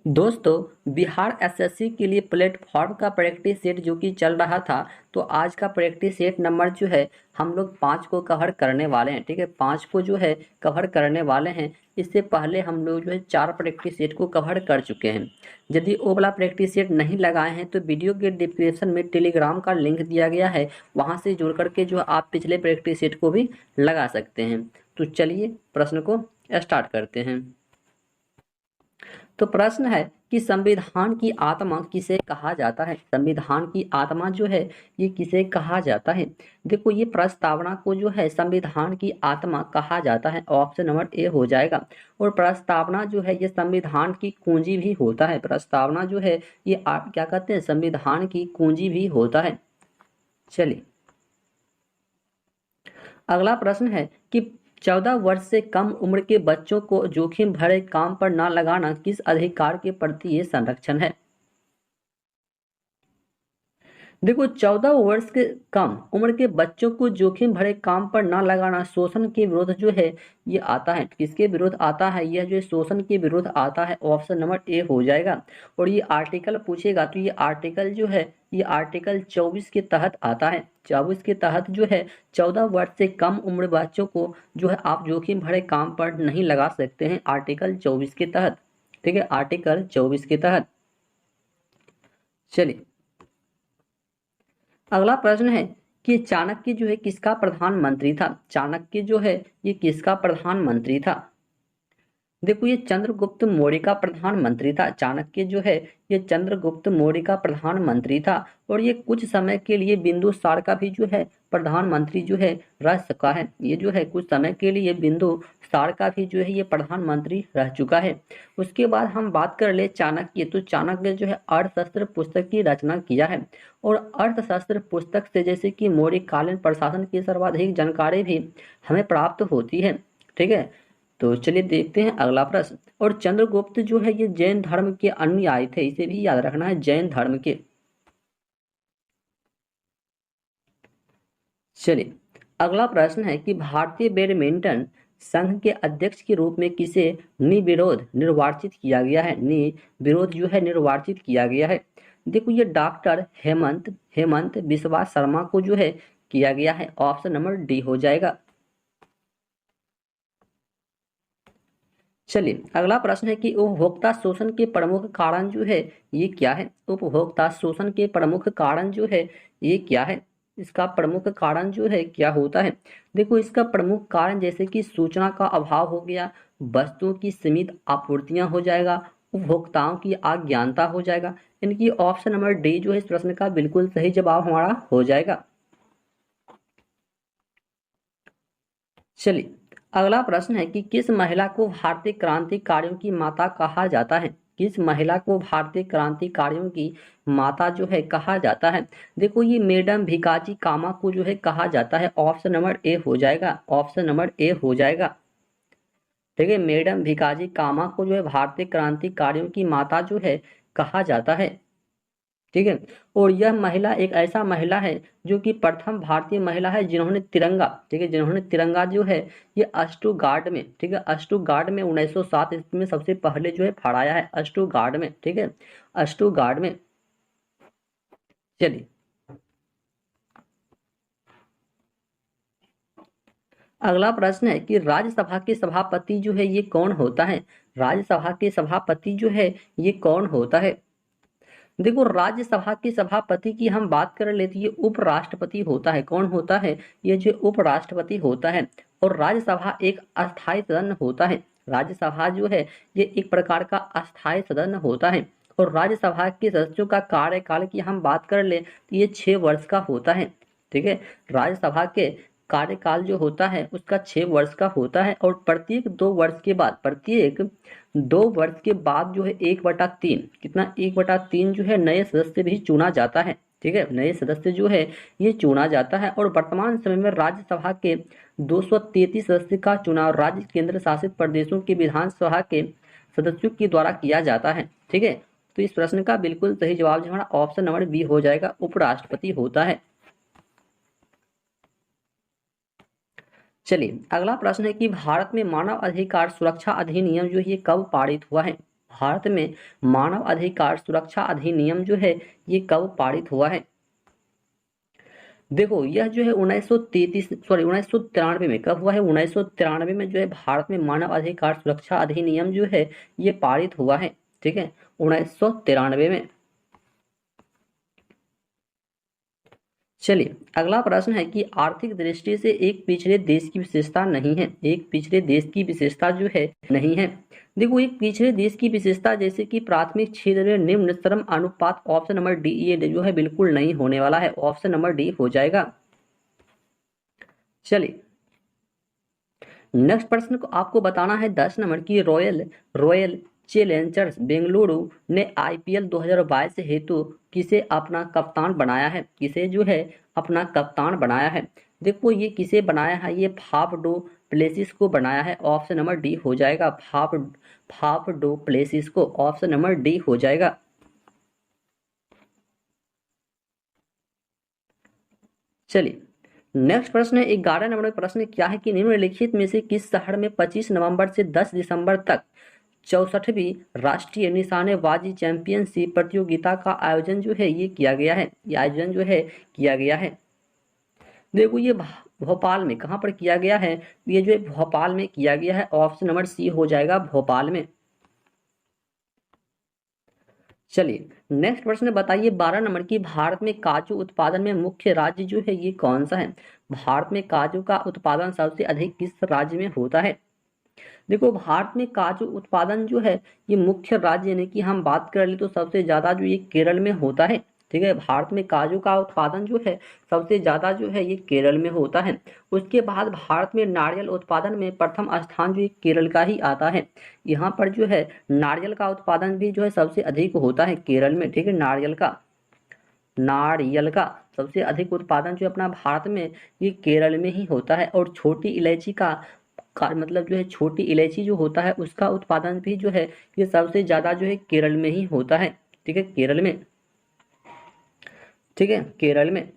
दोस्तों, बिहार एसएससी के लिए प्लेटफॉर्म का प्रैक्टिस सेट जो कि चल रहा था, तो आज का प्रैक्टिस सेट नंबर जो है हम लोग 5 को कवर करने वाले हैं। ठीक है, 5 को जो है कवर करने वाले हैं। इससे पहले हम लोग जो है 4 प्रैक्टिस सेट को कवर कर चुके हैं। यदि वो वाला प्रैक्टिस सेट नहीं लगाए हैं तो वीडियो के डिस्क्रिप्शन में टेलीग्राम का लिंक दिया गया है, वहाँ से जुड़ करके जो आप पिछले प्रैक्टिस सेट को भी लगा सकते हैं। तो चलिए प्रश्न को स्टार्ट करते हैं। तो प्रश्न है कि संविधान की आत्मा किसे कहा जाता है। संविधान की आत्मा जो है ये किसे कहा जाता है। देखो, ये प्रस्तावना को जो है संविधान की आत्मा कहा जाता है। ऑप्शन नंबर ए हो जाएगा। और प्रस्तावना जो है ये संविधान की कुंजी भी होता है। प्रस्तावना जो है ये क्या कहते हैं, संविधान की कुंजी भी होता है। चलिए, अगला प्रश्न है कि 14 वर्ष से कम उम्र के बच्चों को जोखिम भरे काम पर न लगाना किस अधिकार के प्रति ये संरक्षण है। देखो, 14 वर्ष के कम उम्र के बच्चों को जोखिम भरे काम पर न लगाना शोषण के विरुद्ध जो है ये आता है। किसके विरुद्ध आता है, यह जो शोषण के विरुद्ध आता है। ऑप्शन नंबर ए हो जाएगा। और ये आर्टिकल पूछेगा तो ये आर्टिकल जो है ये आर्टिकल 24 के तहत आता है। 24 के तहत जो है 14 वर्ष से कम उम्र बच्चों को जो है आप जोखिम भरे काम पर नहीं लगा सकते हैं, आर्टिकल 24 के तहत। ठीक है, आर्टिकल 24 के तहत। चलिए, अगला प्रश्न है कि चाणक्य जो है किसका प्रधानमंत्री था। चाणक्य जो है ये किसका प्रधानमंत्री था। देखो, ये चंद्रगुप्त मौर्य का प्रधानमंत्री था। चाणक्य जो है ये चंद्रगुप्त मौर्य का प्रधानमंत्री था। और ये कुछ समय के लिए बिंदुसार का भी जो है प्रधानमंत्री जो है रह सका है। ये जो है कुछ समय के लिए बिंदुसार का भी जो है ये प्रधानमंत्री रह चुका है। उसके बाद हम बात कर ले चाणक्य, तो चाणक्य जो है अर्थशास्त्र पुस्तक की रचना किया है। और अर्थशास्त्र पुस्तक से जैसे कि मौर्यकालीन प्रशासन की सर्वाधिक जानकारी भी हमें प्राप्त होती है। ठीक है, तो चलिए देखते हैं अगला प्रश्न। और चंद्रगुप्त जो है ये जैन धर्म के अनुयायी थे, इसे भी याद रखना है, जैन धर्म के। चलिए, अगला प्रश्न है कि भारतीय बैडमिंटन संघ के अध्यक्ष के रूप में किसे निर्विरोध निर्वाचित किया गया है। निर्विरोध जो है निर्वाचित किया गया है। देखो, ये डॉक्टर हेमंत हेमंत बिस्वा शर्मा को जो है किया गया है। ऑप्शन नंबर डी हो जाएगा। चलिए, अगला प्रश्न है कि उपभोक्ता शोषण के प्रमुख कारण जो है ये क्या है। उपभोक्ता शोषण के प्रमुख कारण जो है ये क्या है। इसका प्रमुख कारण जो है क्या होता है। देखो, इसका प्रमुख कारण जैसे कि सूचना का अभाव हो गया, वस्तुओं की सीमित आपूर्तियां हो जाएगा, उपभोक्ताओं की अज्ञानता हो जाएगा। इनकी ऑप्शन नंबर डी जो है इस प्रश्न का बिल्कुल सही जवाब हमारा हो जाएगा। चलिए, अगला प्रश्न है कि किस महिला को भारतीय क्रांतिकारियों की माता कहा जाता है। किस महिला को भारतीय क्रांतिकारियों की माता जो है कहा जाता है। देखो, ये मैडम भिकाजी कामा को जो है कहा जाता है। ऑप्शन नंबर ए हो जाएगा। ऑप्शन नंबर ए हो जाएगा। ठीक है, मैडम भिकाजी कामा को जो है भारतीय क्रांतिकारियों की माता जो है कहा जाता है। ठीक है, और यह महिला एक ऐसा महिला है जो कि प्रथम भारतीय महिला है जिन्होंने तिरंगा, ठीक है, जिन्होंने तिरंगा जो है ये अश्टुगार्ड में, ठीक है, अश्टुगार्ड में 1907 ईस्वी में सबसे पहले जो है फहराया है, अश्टुगार्ड में। ठीक है, अश्टुगार्ड में। चलिए, अगला प्रश्न है कि राज्यसभा के सभापति जो है ये कौन होता है। राज्यसभा के सभापति जो है ये कौन होता है। देखो, राज्यसभा के सभापति की हम बात कर ले तो ये उपराष्ट्रपति होता है। कौन होता है, ये जो उपराष्ट्रपति होता है। और राज्यसभा एक अस्थायी सदन होता है। राज्यसभा जो है ये एक प्रकार का अस्थायी सदन होता है। और राज्यसभा के सदस्यों का कार्यकाल की हम बात कर ले तो ये 6 वर्ष का होता है। ठीक है, राज्यसभा के कार्यकाल जो होता है उसका 6 वर्ष का होता है। और प्रत्येक 2 वर्ष के बाद, प्रत्येक 2 वर्ष के बाद जो है 1/3, कितना 1/3 जो है नए सदस्य भी चुना जाता है। ठीक है, नए सदस्य जो है ये चुना जाता है। और वर्तमान समय में राज्यसभा के 233 सदस्य का चुनाव राज्य केंद्र शासित प्रदेशों की विधानसभा के सदस्यों के द्वारा किया जाता है। ठीक है, तो इस प्रश्न का बिल्कुल सही जवाब जो हमारा ऑप्शन नंबर बी हो जाएगा, उपराष्ट्रपति होता है। चलिए, अगला प्रश्न है कि भारत में मानव अधिकार सुरक्षा अधिनियम जो है ये कब पारित हुआ है। भारत में मानव अधिकार सुरक्षा अधिनियम जो है ये कब पारित हुआ है? देखो यह जो है 1993 में कब हुआ है? 1993 में जो है भारत में मानव अधिकार सुरक्षा अधिनियम जो है ये पारित हुआ है। ठीक है, 1993 में। चलिए अगला प्रश्न है कि आर्थिक दृष्टि से एक पिछड़े देश की विशेषता नहीं है। एक पिछड़े देश की विशेषता जो है नहीं है। देखो एक पिछड़े देश की विशेषता जैसे कि प्राथमिक क्षेत्र में निम्न श्रम अनुपात, ऑप्शन नंबर डी ये जो है बिल्कुल नहीं होने वाला है, ऑप्शन नंबर डी हो जाएगा। चलिए नेक्स्ट प्रश्न को आपको बताना है 10 नंबर की रॉयल चैलेंजर्स बेंगलुरु ने आईपीएल 2022 हेतु किसे अपना कप्तान बनाया है? किसे जो है अपना कप्तान बनाया है? देखो ये किसे बनाया है? ये फाफ डू प्लेसिस को बनाया है, ऑप्शन नंबर डी हो जाएगा। फाफ डू प्लेसिस को, ऑप्शन नंबर डी हो जाएगा। चलिए नेक्स्ट प्रश्न है 11 नंबर प्रश्न क्या है कि निम्नलिखित में से किस शहर में 25 नवंबर से 10 दिसंबर तक 64वीं राष्ट्रीय निशानेबाजी चैंपियनशिप प्रतियोगिता का आयोजन जो है ये किया गया है? ये आयोजन जो है किया गया है। देखो ये भोपाल में, कहाँ पर किया गया है? ये जो है भोपाल में किया गया है, ऑप्शन नंबर सी हो जाएगा, भोपाल में। चलिए नेक्स्ट प्रश्न बताइए 12 नंबर की भारत में काजू उत्पादन में मुख्य राज्य जो है ये कौन सा है? भारत में काजू का उत्पादन सबसे अधिक किस राज्य में होता है? देखो भारत में काजू उत्पादन जो है ये मुख्य राज्य यानी कि हम बात कर ले तो सबसे ज्यादा जो ये केरल में होता है। ठीक है, भारत में काजू का उत्पादन जो है सबसे ज्यादा जो है ये केरल में होता है। उसके बाद भारत में नारियल उत्पादन में प्रथम स्थान जो ये केरल का ही आता है। यहाँ पर जो है नारियल का उत्पादन भी जो है सबसे अधिक होता है केरल में। ठीक है, नारियल का सबसे अधिक उत्पादन जो अपना भारत में ये केरल में ही होता है। और छोटी इलायची का मतलब जो है छोटी इलायची जो होता है उसका उत्पादन भी जो है ये सबसे ज्यादा जो है केरल में ही होता है। ठीक है, केरल में। ठीक है, केरल में।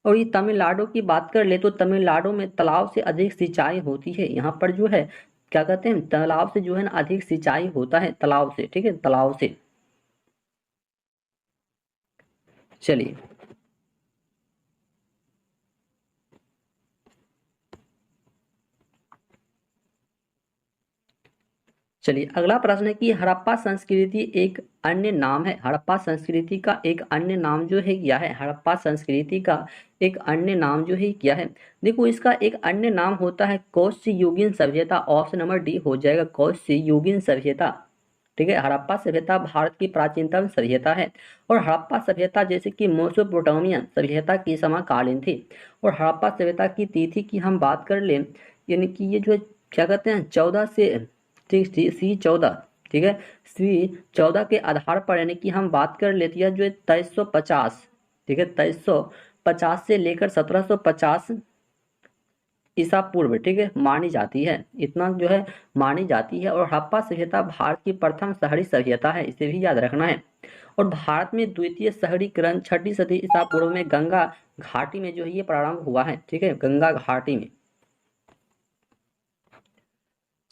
और ये तमिलनाडु की बात कर ले तो तमिलनाडु में तालाब से अधिक सिंचाई होती है। यहाँ पर जो है क्या कहते हैं, तालाब से जो है ना अधिक सिंचाई होता है, तालाब से। ठीक है, तालाब से। चलिए चलिए अगला प्रश्न है कि हड़प्पा संस्कृति एक अन्य नाम है। हड़प्पा संस्कृति का एक अन्य नाम जो है क्या है? हड़प्पा संस्कृति का एक अन्य नाम जो है क्या है? देखो इसका एक अन्य नाम होता है कौशल युगीन सभ्यता, ऑप्शन नंबर डी हो जाएगा, कौशल युगीन सभ्यता। ठीक है, हड़प्पा सभ्यता भारत की प्राचीनतम सभ्यता है। और हड़प्पा सभ्यता जैसे कि मेसोपोटामिया सभ्यता की समकालीन थी। और हड़प्पा सभ्यता की तिथि की हम बात कर ले यानी कि ये जो है क्या कहते हैं 14 से ठीक C14। ठीक है, C14 के आधार पर यानी कि हम बात कर लेते हैं जो है 2350। ठीक है, 2350 से लेकर 1750 ईसा पूर्व ठीक है मानी जाती है, इतना जो है मानी जाती है। और हड़प्पा सभ्यता भारत की प्रथम शहरी सभ्यता है, इसे भी याद रखना है। और भारत में द्वितीय शहरीकरण 6वीं सदी ईसा पूर्व में गंगा घाटी में जो है ये प्रारंभ हुआ है। ठीक है, गंगा घाटी में।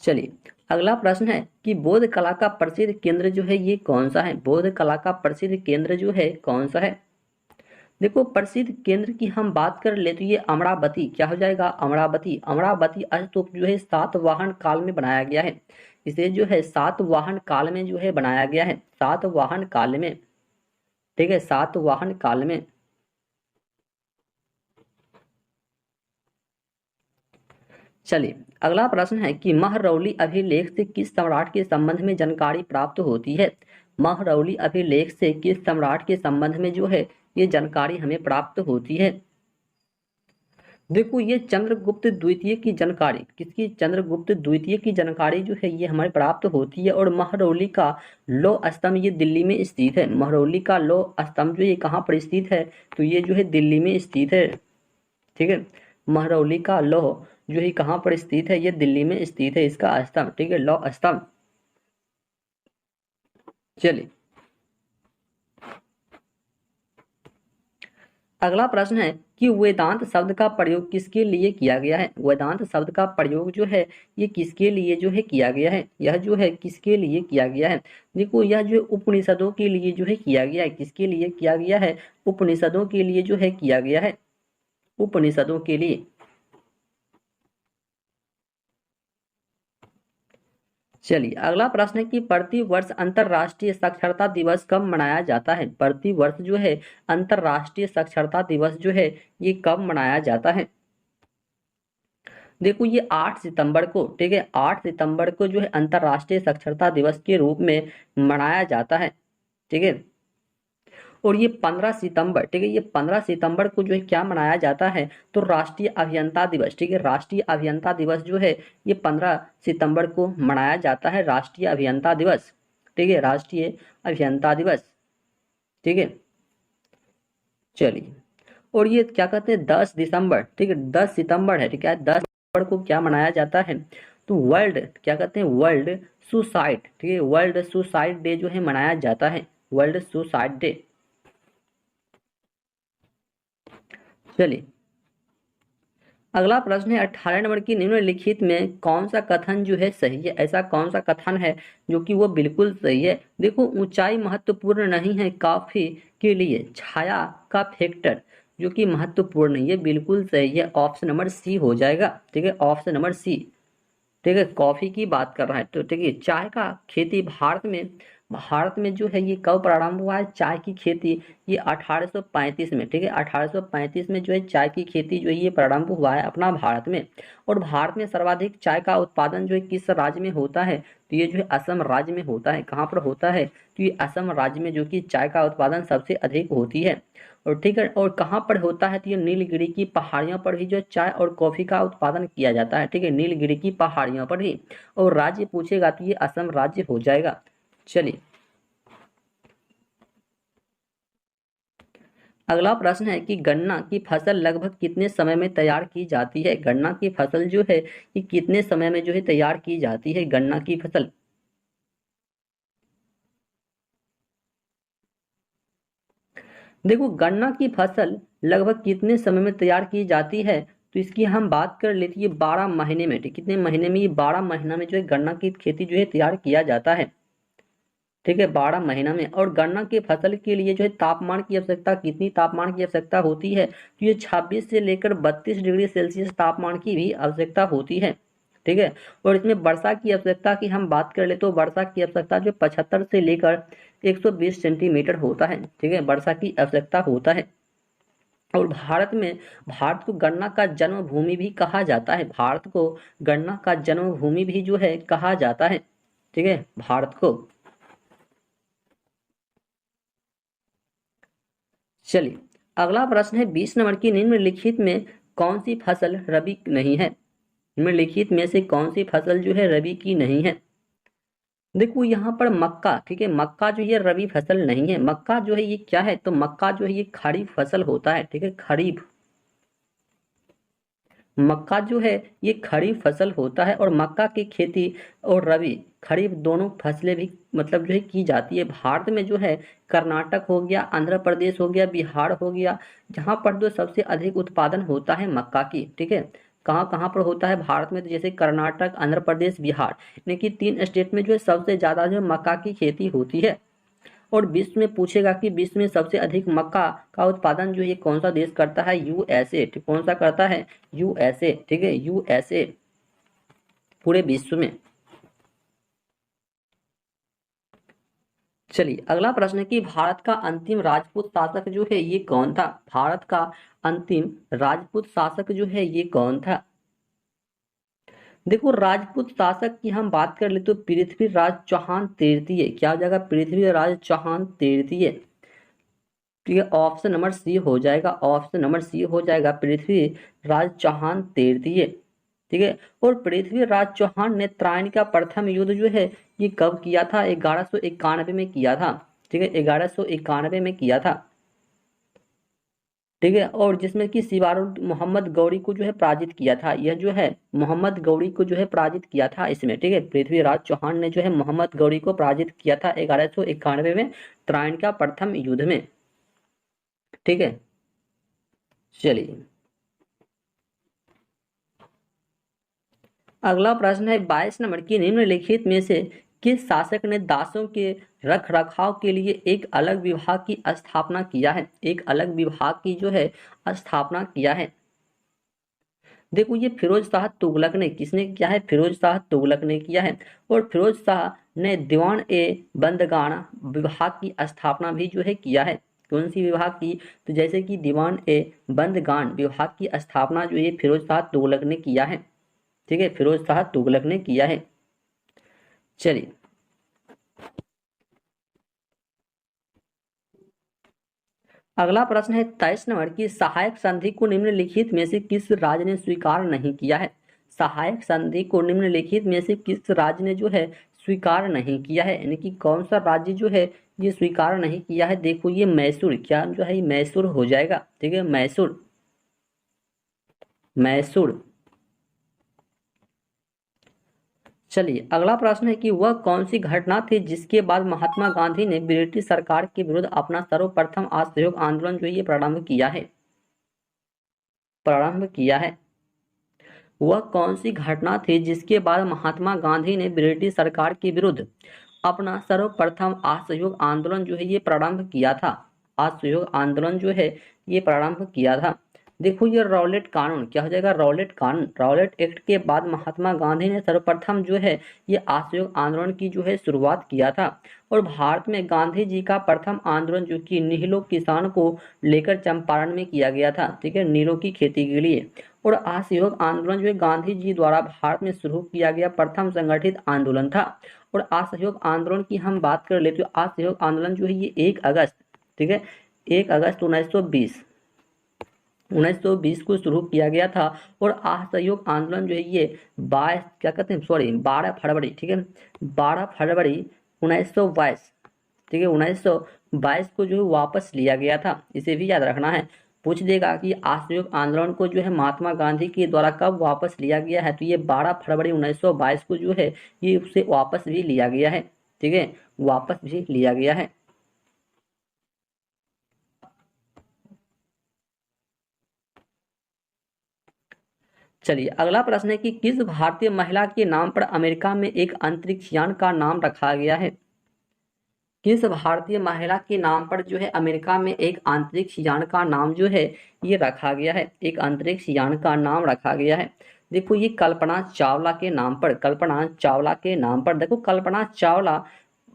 चलिए अगला प्रश्न है कि बौद्ध कला का प्रसिद्ध केंद्र जो है ये कौन सा है? बौद्ध कला का प्रसिद्ध केंद्र जो है कौन सा है? देखो प्रसिद्ध केंद्र की हम बात कर ले तो ये अमरावती, क्या हो जाएगा? अमरावती। अमरावती स्तूप जो है सातवाहन काल में बनाया गया है। इसे जो है सातवाहन काल में जो है बनाया गया है, सातवाहन काल में। ठीक है, सातवाहन काल में। चलिए अगला प्रश्न है कि महरौली अभिलेख से किस सम्राट के संबंध में जानकारी प्राप्त होती है? महरौली अभिलेख से किस सम्राट के संबंध में जो है ये जानकारी हमें प्राप्त होती है? देखो ये चंद्रगुप्त द्वितीय की जानकारी, किसकी? चंद्रगुप्त द्वितीय की जानकारी जो है ये हमारे प्राप्त होती है। और महरौली का लौह स्तंभ ये दिल्ली में स्थित है। महरौली का लौह स्तंभ जो ये कहाँ पर स्थित है? तो ये जो है दिल्ली में स्थित है। ठीक है, महरौली का लौह जो है कहाँ पर स्थित है? ये दिल्ली में स्थित है इसका स्तंभ। ठीक है, लौह स्तंभ। चलिए अगला प्रश्न है कि वेदांत शब्द का प्रयोग किसके लिए किया गया है। वेदांत शब्द का प्रयोग जो है ये किसके लिए जो है किया गया है, यह जो है किसके लिए किया गया है। देखो यह जो उपनिषदों के लिए जो है किया गया है, किसके लिए किया गया है, उपनिषदों के लिए जो है किया गया है, उपनिषदों के लिए। चलिए अगला प्रश्न है कि प्रति वर्ष अंतर्राष्ट्रीय साक्षरता दिवस कब मनाया जाता है। प्रति वर्ष जो है अंतर्राष्ट्रीय साक्षरता दिवस जो है ये कब मनाया जाता है। देखो ये 8 सितंबर को, ठीक है, 8 सितंबर को जो है अंतर्राष्ट्रीय साक्षरता दिवस के रूप में मनाया जाता है, ठीक है। और ये 15 सितंबर, ठीक है, ये 15 सितंबर को जो है क्या मनाया जाता है, तो राष्ट्रीय अभियंता दिवस, ठीक है, राष्ट्रीय अभियंता दिवस जो है ये 15 सितंबर को मनाया जाता है, राष्ट्रीय अभियंता दिवस, ठीक है, राष्ट्रीय अभियंता दिवस, ठीक है। चलिए और ये क्या कहते हैं 10 दिसंबर, ठीक है, 10 सितंबर है, ठीक है, 10 सितंबर को क्या मनाया जाता है, तो वर्ल्ड क्या कहते हैं, वर्ल्ड सुसाइड, ठीक है, वर्ल्ड सुसाइड डे जो है मनाया जाता है, वर्ल्ड सुसाइड डे। चलिए अगला प्रश्न है 18 नंबर की निम्नलिखित में कौन सा कथन जो है सही है। ऐसा कौन सा कथन है जो कि वो बिल्कुल सही है। देखो ऊंचाई महत्वपूर्ण नहीं है कॉफी के लिए, छाया का फैक्टर जो कि महत्वपूर्ण है, ये बिल्कुल सही है, ऑप्शन नंबर सी हो जाएगा, ठीक है, ऑप्शन नंबर सी, ठीक है। कॉफी की बात कर रहा है तो ठीक है, चाय का खेती भारत में जो है ये कब प्रारंभ हुआ है, चाय की खेती, ये 1835 में, ठीक है, 1835 में जो है चाय की खेती जो है ये प्रारंभ हुआ है अपना भारत में। और भारत में सर्वाधिक चाय का उत्पादन जो है किस राज्य में होता है, तो ये जो है असम राज्य में होता है। कहाँ पर होता है, तो ये असम राज्य में जो कि चाय का उत्पादन सबसे अधिक होती है। और ठीक है, और कहाँ पर होता है, तो ये नीलगिरी की पहाड़ियों पर ही जो चाय और कॉफी का उत्पादन किया जाता है, ठीक है, नीलगिरी की पहाड़ियों पर ही। और राज्य पूछेगा तो ये असम राज्य हो जाएगा। चलिए अगला प्रश्न है कि गन्ना की फसल लगभग कितने समय में तैयार की जाती है। गन्ना की फसल जो है ये कितने समय में जो है तैयार की जाती है, गन्ना की फसल। देखो गन्ना की फसल लगभग कितने समय में तैयार की जाती है, तो इसकी हम बात कर लेते हैं 12 महीने में, ठीक, कितने महीने में, ये 12 महीना में जो है गन्ना की खेती जो है तैयार किया जाता है, ठीक है, 12 महीना में। और गन्ना की फसल के लिए जो है तापमान की आवश्यकता, कितनी तापमान की आवश्यकता होती है, तो ये 26 से लेकर 32 डिग्री सेल्सियस तापमान की भी आवश्यकता होती है, ठीक है। और इसमें वर्षा की आवश्यकता की हम बात कर ले तो वर्षा की आवश्यकता जो 75 से लेकर 120 सेंटीमीटर होता है, ठीक है, वर्षा की आवश्यकता होता है। और भारत को गन्ना का जन्मभूमि भी कहा जाता है, भारत को गन्ना का जन्मभूमि भी जो है कहा जाता है, ठीक है, भारत को। चलिए अगला प्रश्न है 20 नंबर की निम्नलिखित में कौन सी फसल रबी नहीं है। निम्नलिखित में से कौन सी फसल जो है रबी की नहीं है। देखो यहाँ पर मक्का, ठीक है, मक्का जो ये रबी फसल नहीं है, मक्का जो है ये क्या है, तो मक्का जो है ये खरीफ फसल होता है, ठीक है, खरीफ, मक्का जो है ये खरीफ फसल होता है। और मक्का की खेती और रबी खरीफ दोनों फसलें भी मतलब जो है की जाती है। भारत में जो है कर्नाटक हो गया, आंध्र प्रदेश हो गया, बिहार हो गया, जहाँ पर जो सबसे अधिक उत्पादन होता है मक्का की, ठीक है, कहाँ कहाँ पर होता है भारत में, तो जैसे कर्नाटक, आंध्र प्रदेश, बिहार, यानी कि 3 स्टेट में जो है सबसे ज्यादा जो मक्का की खेती होती है। और विश्व में पूछेगा कि विश्व में सबसे अधिक मक्का का उत्पादन जो ये कौन सा देश करता है, यूएसए, ठीक, कौन सा करता है, यूएसए, ठीक है, यूएसए पूरे विश्व में। चलिए अगला प्रश्न है कि भारत का अंतिम राजपूत शासक जो है ये कौन था। भारत का अंतिम राजपूत शासक जो है ये कौन था। देखो राजपूत शासक की हम बात कर ले तो पृथ्वीराज चौहान तृतीय, क्या हो जाएगा, पृथ्वीराज चौहान तृतीय, ठीक है, ऑप्शन नंबर सी हो जाएगा, ऑप्शन नंबर सी हो जाएगा, पृथ्वीराज चौहान तृतीय, ठीक है। और पृथ्वीराज चौहान ने त्रायण का प्रथम युद्ध जो है ये कब किया था, 1191 में किया था, ठीक है, 1191 में किया था, ठीक है। और जिसमें कि सिवारुल मोहम्मद गौरी को जो है पराजित किया था, यह जो है मोहम्मद गौरी को जो है पराजित किया था इसमें, ठीक है, पृथ्वीराज चौहान ने जो है मोहम्मद गौरी को पराजित किया था 1191 में त्रायण का प्रथम युद्ध में, ठीक है। चलिए अगला प्रश्न है 22 नंबर की निम्नलिखित में से किस शासक ने दासों के रख रखाव के लिए एक अलग विभाग की स्थापना किया है, एक अलग विभाग की जो है स्थापना किया है। देखो ये फिरोज शाह तुगलक ने, किसने किया है, फिरोज शाह तुगलक ने किया है। और फिरोज शाह ने दीवान ए बंदगान विभाग की स्थापना भी जो है किया है। कौन सी विभाग की, तो जैसे कि दीवान ए बंदगान विभाग की स्थापना जो है फिरोज शाह तुगलक ने किया है। ठीक है, फिरोज शाह तुगलक ने किया है। चलिए अगला प्रश्न है 23 नंबर की सहायक संधि को निम्नलिखित में से किस राज्य ने स्वीकार नहीं किया है। सहायक संधि को निम्नलिखित में से किस राज्य ने जो है स्वीकार नहीं किया है, यानी कि कौन सा राज्य जो है ये स्वीकार नहीं किया है। देखो ये मैसूर, क्या जो है ये मैसूर हो जाएगा। ठीक है, मैसूर, मैसूर। चलिए अगला प्रश्न है कि वह कौन सी घटना थी जिसके बाद महात्मा गांधी ने ब्रिटिश सरकार के विरुद्ध अपना सर्वप्रथम असहयोग आंदोलन जो है ये प्रारंभ किया है, प्रारंभ किया है। वह कौन सी घटना थी जिसके बाद महात्मा गांधी ने ब्रिटिश सरकार के विरुद्ध अपना सर्वप्रथम असहयोग आंदोलन जो है ये प्रारंभ किया था, असहयोग आंदोलन जो है ये प्रारंभ किया था। देखो ये रॉलेट कानून, क्या हो जाएगा, रॉलेट कानून, रॉलेट एक्ट के बाद महात्मा गांधी ने सर्वप्रथम जो है ये असहयोग आंदोलन की जो है शुरुआत किया था। और भारत में गांधी जी का प्रथम आंदोलन जो कि नीलों किसान को लेकर चंपारण में किया गया था। ठीक है, नीलों की खेती के लिए। और असहयोग आंदोलन जो है गांधी जी द्वारा भारत में शुरू किया गया प्रथम संगठित आंदोलन था। और असहयोग आंदोलन की हम बात कर ले तो असहयोग आंदोलन जो है ये 1 अगस्त, ठीक है, 1 अगस्त 1920 को शुरू किया गया था। और असहयोग आंदोलन जो है ये 22 क्या कहते हैं, सॉरी 12 फरवरी, ठीक है, 12 फरवरी 1922, ठीक है, 1922 को जो है वापस लिया गया था। इसे भी याद रखना है, पूछ देगा कि असहयोग आंदोलन को जो है महात्मा गांधी के द्वारा कब वापस लिया गया है, तो ये 12 फरवरी 1922 को जो है ये उसे वापस भी लिया गया है। ठीक है, वापस भी लिया गया है। चलिए अगला प्रश्न है कि किस भारतीय महिला के नाम पर अमेरिका में एक अंतरिक्ष यान का नाम रखा गया है। किस भारतीय महिला के नाम पर जो है अमेरिका में एक अंतरिक्ष यान का नाम जो है ये रखा गया है, एक अंतरिक्ष यान का नाम रखा गया है। देखो ये कल्पना चावला के नाम पर, कल्पना चावला के नाम पर। देखो कल्पना चावला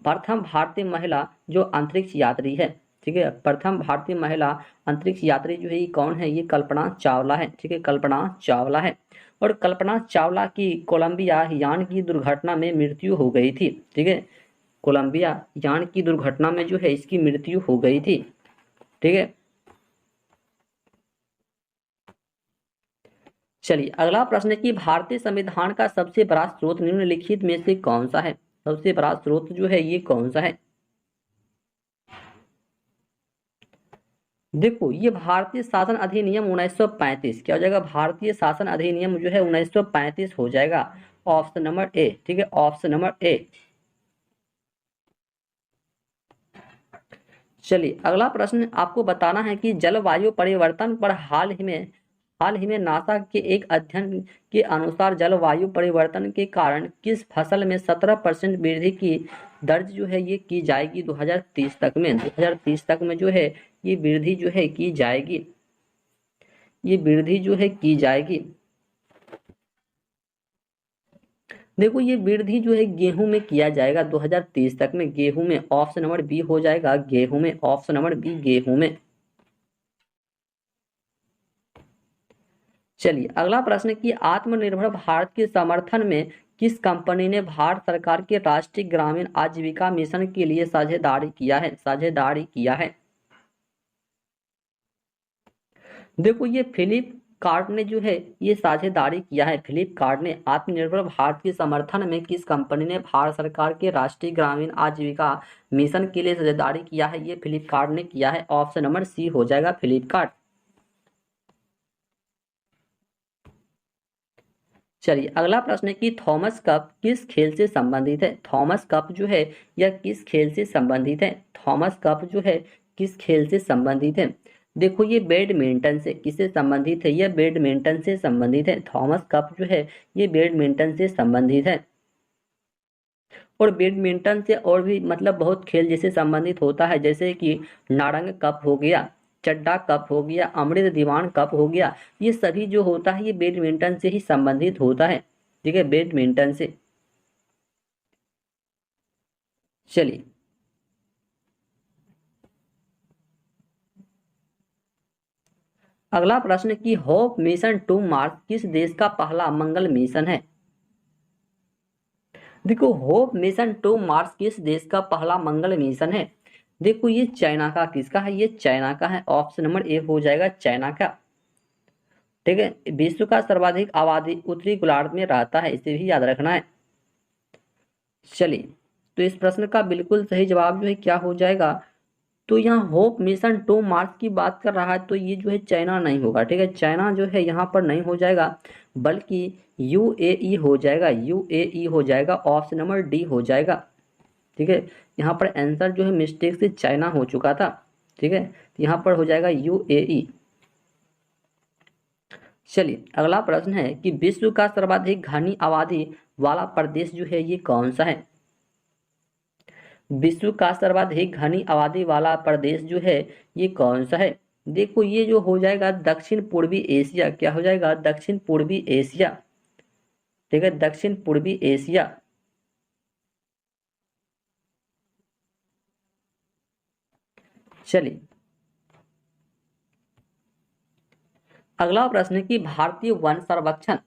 प्रथम भारतीय महिला जो अंतरिक्ष यात्री है। ठीक है, प्रथम भारतीय महिला अंतरिक्ष यात्री जो है ये कौन है, ये कल्पना चावला है। ठीक है, कल्पना चावला है। और कल्पना चावला की कोलंबिया यान की दुर्घटना में मृत्यु हो गई थी। ठीक है, कोलंबिया यान की दुर्घटना में जो है इसकी मृत्यु हो गई थी। ठीक है, चलिए अगला प्रश्न है कि भारतीय संविधान का सबसे बड़ा स्रोत निम्नलिखित में से कौन सा है। सबसे बड़ा स्रोत जो है ये कौन सा है। देखो ये भारतीय शासन अधिनियम 1935, क्या हो जाएगा, भारतीय शासन अधिनियम जो है 1935 हो जाएगा। ऑप्शन नंबर ए, ठीक है, ऑप्शन नंबर ए। चलिए अगला प्रश्न आपको बताना है कि जलवायु परिवर्तन पर हाल ही में नासा के एक अध्ययन के अनुसार जलवायु परिवर्तन के कारण किस फसल में 17% वृद्धि की दर्ज जो है ये की जाएगी 2030 तक में। 2030 तक में जो है ये वृद्धि जो है की जाएगी, ये वृद्धि जो है की जाएगी। देखो ये वृद्धि जो है गेहूं में किया जाएगा 2030 तक में, गेहूं में। ऑप्शन नंबर बी हो जाएगा गेहूं में, ऑप्शन नंबर बी गेहूं में। चलिए अगला प्रश्न कि आत्मनिर्भर भारत के समर्थन में किस कंपनी ने भारत सरकार के राष्ट्रीय ग्रामीण आजीविका मिशन के लिए साझेदारी किया है, साझेदारी किया है। देखो ये फ्लिपकार्ट ने जो है ये साझेदारी किया है। फ्लिपकार्ट ने आत्मनिर्भर भारत के समर्थन में किस कंपनी ने भारत सरकार के राष्ट्रीय ग्रामीण आजीविका मिशन के लिए साझेदारी किया है, ये फ्लिपकार्ट ने किया है। ऑप्शन नंबर सी हो जाएगा फ्लिपकार्ट। चलिए अगला प्रश्न है कि थॉमस कप किस खेल से संबंधित है। थॉमस कप जो है यह किस खेल से संबंधित है। थॉमस कप जो है किस खेल से संबंधित है। देखो ये बैडमिंटन से किससे संबंधित है, यह बैडमिंटन से संबंधित है। थॉमस कप जो है ये बैडमिंटन से संबंधित है। और बैडमिंटन से और भी मतलब बहुत खेल जैसे संबंधित होता है, जैसे कि नारंग कप हो गया, चड्डा कप हो गया, अमृत दीवान कप हो गया। ये सभी जो होता है ये बैडमिंटन से ही संबंधित होता है। ठीक है, बैडमिंटन से। चलिए अगला प्रश्न कि होप मिशन टू मार्स किस देश का पहला मंगल मिशन है। देखो होप मिशन टू मार्स किस देश का पहला मंगल मिशन है। देखो ये चाइना का, किसका है, ये चाइना का है। ऑप्शन नंबर ए हो जाएगा चाइना का। ठीक है, विश्व का सर्वाधिक आबादी उत्तरी गोलार्ध में रहता है, इसे भी याद रखना है। चलिए तो इस प्रश्न का बिल्कुल सही जवाब जो है क्या हो जाएगा, तो यहाँ होप मिशन टू मार्स की बात कर रहा है तो ये जो है चाइना नहीं होगा। ठीक है, चाइना जो है यहाँ पर नहीं हो जाएगा, बल्कि यूएई हो जाएगा, यूएई हो जाएगा। ऑप्शन नंबर डी हो जाएगा। ठीक है, यहाँ पर आंसर जो है मिस्टेक से चाइना हो चुका था। ठीक है, तो यहाँ पर हो जाएगा यूएई। चलिए अगला प्रश्न है कि विश्व का सर्वाधिक घनी आबादी वाला प्रदेश जो है ये कौन सा है। विश्व का सर्वाधिक घनी आबादी वाला प्रदेश जो है ये कौन सा है। देखो ये जो हो जाएगा दक्षिण पूर्वी एशिया, क्या हो जाएगा, दक्षिण पूर्वी एशिया। ठीक है, दक्षिण पूर्वी एशिया। चलिए अगला प्रश्न है कि भारतीय वन सर्वेक्षण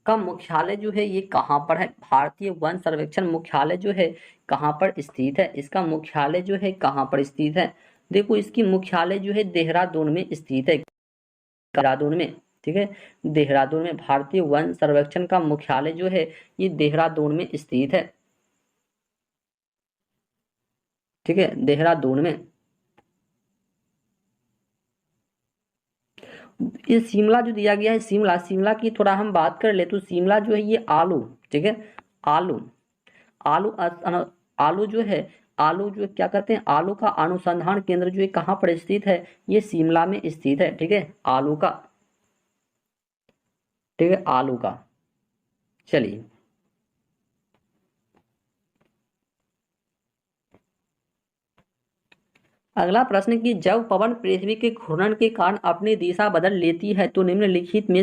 का मुख्यालय जो है ये कहाँ पर है। भारतीय वन सर्वेक्षण मुख्यालय जो है कहाँ पर स्थित है, इसका मुख्यालय जो है कहाँ पर स्थित है। देखो इसकी मुख्यालय जो है देहरादून में स्थित है, देहरादून में। ठीक है, देहरादून में भारतीय वन सर्वेक्षण का मुख्यालय जो है ये देहरादून में स्थित है। ठीक है, देहरादून में। ये शिमला जो दिया गया है, शिमला, शिमला की थोड़ा हम बात कर ले तो शिमला जो है ये आलू। ठीक है, आलू, आलू आलू जो है, आलू जो क्या कहते हैं, आलू का अनुसंधान केंद्र जो है कहाँ पर स्थित है, ये शिमला में स्थित है। ठीक है, आलू का। ठीक है, आलू का। चलिए अगला प्रश्न कि जब पवन पृथ्वी के घूर्णन के कारण अपनी दिशा बदल लेती है तो निम्नलिखित में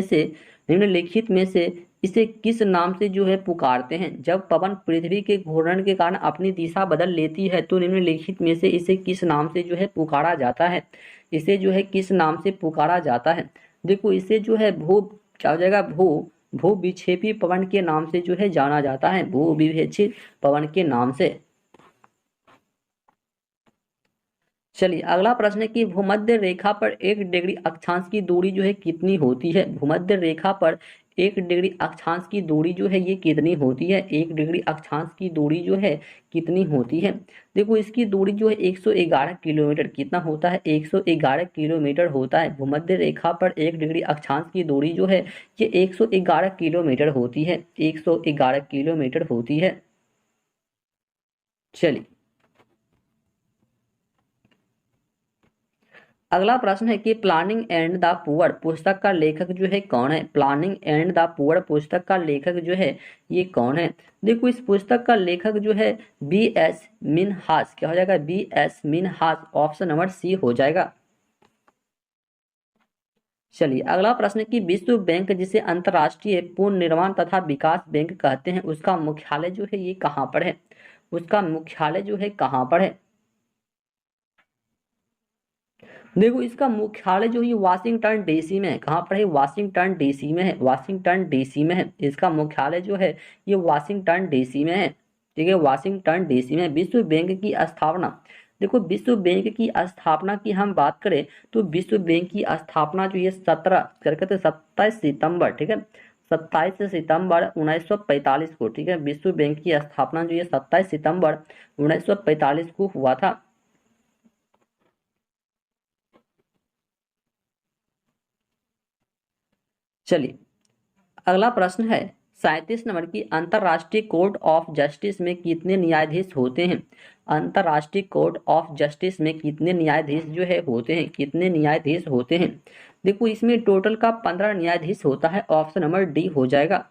से इसे किस नाम से जो है पुकारते हैं। जब पवन पृथ्वी के घूर्णन के कारण अपनी दिशा बदल लेती है तो निम्नलिखित में से इसे किस नाम से जो है पुकारा जाता है, इसे जो है किस नाम से पुकारा जाता है। देखो इसे जो है भू, क्या हो जाएगा, भू भू विक्षेपी पवन के नाम से जो है जाना जाता है, भू विक्षेपित पवन के नाम से। चलिए अगला प्रश्न है कि भूमध्य रेखा पर 1 डिग्री अक्षांश की दूरी जो है कितनी होती है। भूमध्य रेखा पर 1 डिग्री अक्षांश की दूरी जो है ये कितनी होती है, 1 डिग्री अक्षांश की दूरी जो है कितनी होती है। देखो इसकी दूरी जो है 111 किलोमीटर, कितना होता है, 111 किलोमीटर होता है। भूमध्य रेखा पर 1 डिग्री अक्षांश की दूरी जो है ये 111 किलोमीटर होती है, 111 किलोमीटर होती है। चलिए अगला प्रश्न है कि प्लानिंग एंड द पुअर पुस्तक का लेखक जो है कौन है। प्लानिंग एंड द पुअर पुस्तक का लेखक जो है ये कौन है। देखो इस पुस्तक का लेखक जो है बी एस मिनहास, क्या हो जाएगा, B S Minhas. Option number C हो जाएगा। चलिए अगला प्रश्न है कि विश्व बैंक जिसे अंतर्राष्ट्रीय पुनर्निर्माण तथा विकास बैंक कहते हैं उसका मुख्यालय जो है ये कहाँ पर है, उसका मुख्यालय जो है कहाँ पर है। देखो इसका मुख्यालय जो है वाशिंगटन डीसी में है। कहाँ पर है, वाशिंगटन डीसी में है, वाशिंगटन डीसी में है। इसका मुख्यालय जो है ये वाशिंगटन डीसी में है। ठीक है, वाशिंगटन डीसी में। विश्व बैंक की स्थापना, देखो विश्व बैंक की स्थापना की हम बात करें तो विश्व बैंक की स्थापना जो ये 27 सितंबर, ठीक है, 27 सितंबर 1945 को। ठीक है, विश्व बैंक की स्थापना जो ये 27 सितंबर 1945 को हुआ था। चलिए अगला प्रश्न है 37 नंबर की अंतर्राष्ट्रीय कोर्ट ऑफ जस्टिस में कितने न्यायाधीश होते हैं? अंतर्राष्ट्रीय कोर्ट ऑफ जस्टिस में कितने न्यायाधीश जो है होते हैं? कितने न्यायाधीश होते हैं? देखो इसमें टोटल का 15 न्यायाधीश होता है। ऑप्शन नंबर डी हो जाएगा।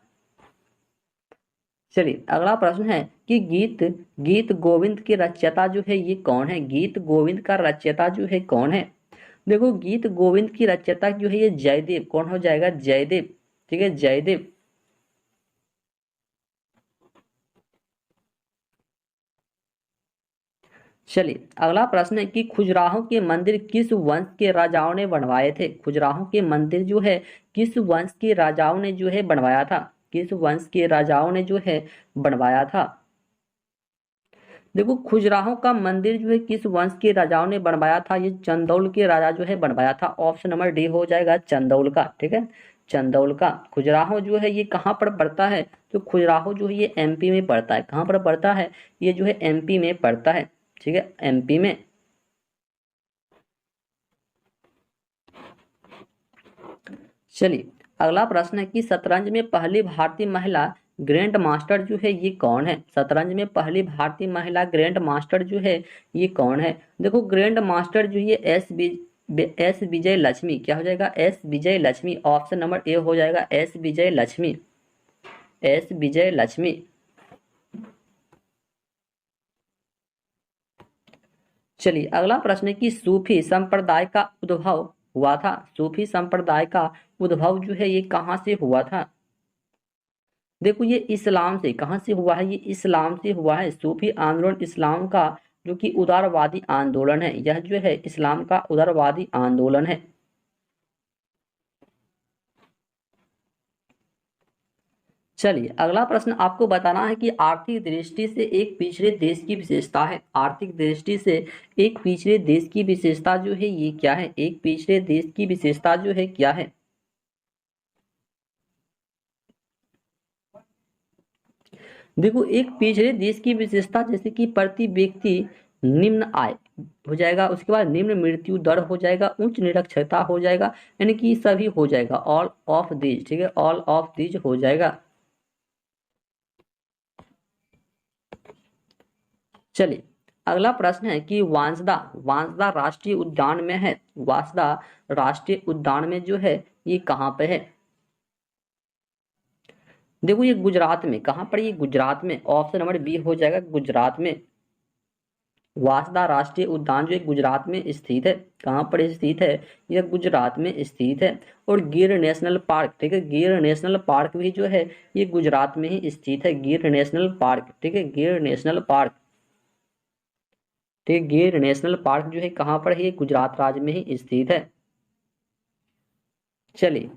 चलिए अगला प्रश्न है कि गीत गीत गोविंद के रचयिता जो है ये कौन है? गीत गोविंद का रचयिता जो है कौन है? देखो गीत गोविंद की रचयिता जो है ये जयदेव। कौन हो जाएगा? जयदेव। ठीक है, जयदेव। चलिए अगला प्रश्न है कि खजुराहो के मंदिर किस वंश के राजाओं ने बनवाए थे? खजुराहो के मंदिर जो है किस वंश के राजाओं ने जो है बनवाया था? किस वंश के राजाओं ने जो है बनवाया था? देखो खजुराहो का मंदिर जो है किस वंश के राजाओं ने बनवाया था? ये चंदौल के राजा जो है बनवाया था। ऑप्शन नंबर डी हो जाएगा, चंदौल का। ठीक है, चंदौल का। खजुराहो जो है ये कहाँ पर पड़ता है? तो खजुराहो जो है ये एमपी में पड़ता है। कहाँ पर पड़ता है? ये जो है एमपी में पड़ता है। ठीक है, एमपी में। चलिए अगला प्रश्न है कि शतरंज में पहली भारतीय महिला ग्रैंड मास्टर जो है ये कौन है? शतरंज में पहली भारतीय महिला ग्रैंड मास्टर जो है ये कौन है? देखो ग्रैंड मास्टर जो ये एस विजय लक्ष्मी। क्या हो जाएगा? S Vijay Lakshmi. Option number A हो जाएगा, एस विजय लक्ष्मी। एस विजय लक्ष्मी। चलिए अगला प्रश्न है कि सूफी संप्रदाय का उद्भव हुआ था। सूफी संप्रदाय का उद्भव जो है ये कहाँ से हुआ था? देखो ये इस्लाम से। कहाँ से हुआ है? ये इस्लाम से हुआ है। सूफी आंदोलन इस्लाम का जो कि उदारवादी आंदोलन है, यह जो है इस्लाम का उदारवादी आंदोलन है। चलिए अगला प्रश्न आपको बताना है कि आर्थिक दृष्टि से एक पिछड़े देश की विशेषता है। आर्थिक दृष्टि से एक पिछड़े देश की विशेषता जो है ये क्या है? एक पिछड़े देश की विशेषता जो है क्या है? देखो एक पिछड़े देश की विशेषता जैसे कि प्रति व्यक्ति निम्न आय हो जाएगा, उसके बाद निम्न मृत्यु दर हो जाएगा, उच्च निरक्षरता हो जाएगा, यानी कि सभी हो जाएगा, ऑल ऑफ दीज। ठीक है, ऑल ऑफ दीज हो जाएगा। चलिए अगला प्रश्न है कि वांसदा वांसदा राष्ट्रीय उद्यान में है। वांसदा राष्ट्रीय उद्यान में जो है ये कहाँ पे है? देखो ये गुजरात में। कहाँ पर? ये गुजरात में। ऑप्शन नंबर बी हो जाएगा, गुजरात में। वांसदा राष्ट्रीय उद्यान जो है गुजरात में स्थित है। कहाँ पर स्थित है? यह गुजरात में स्थित है। और गिर नेशनल पार्क, ठीक है, गिर नेशनल पार्क भी जो है ये गुजरात में ही स्थित है। गिर नेशनल पार्क। ठीक है, गिर नेशनल पार्क। ठीक है, गिर नेशनल पार्क जो है कहाँ पर है? ये गुजरात राज्य में ही स्थित है। चलिए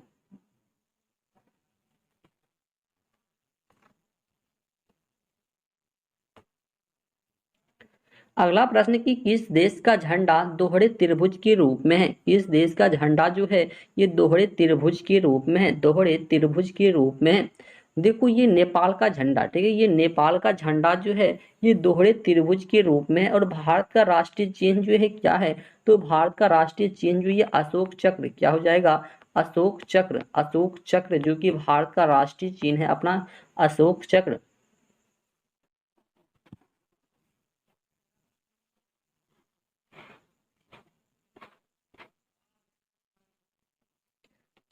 अगला प्रश्न कि किस देश का झंडा दोहरे त्रिभुज के रूप में है? किस देश का झंडा जो है ये दोहरे त्रिभुज के रूप में है? दोहरे त्रिभुज के रूप में है। देखो ये नेपाल का झंडा। ठीक है, ये नेपाल का झंडा जो है ये दोहरे त्रिभुज के रूप में है। और भारत का राष्ट्रीय चिन्ह जो है क्या है? तो भारत का राष्ट्रीय चिन्ह जो ये अशोक चक्र। क्या हो जाएगा? अशोक चक्र। अशोक चक्र जो कि भारत का राष्ट्रीय चिन्ह है अपना, अशोक चक्र।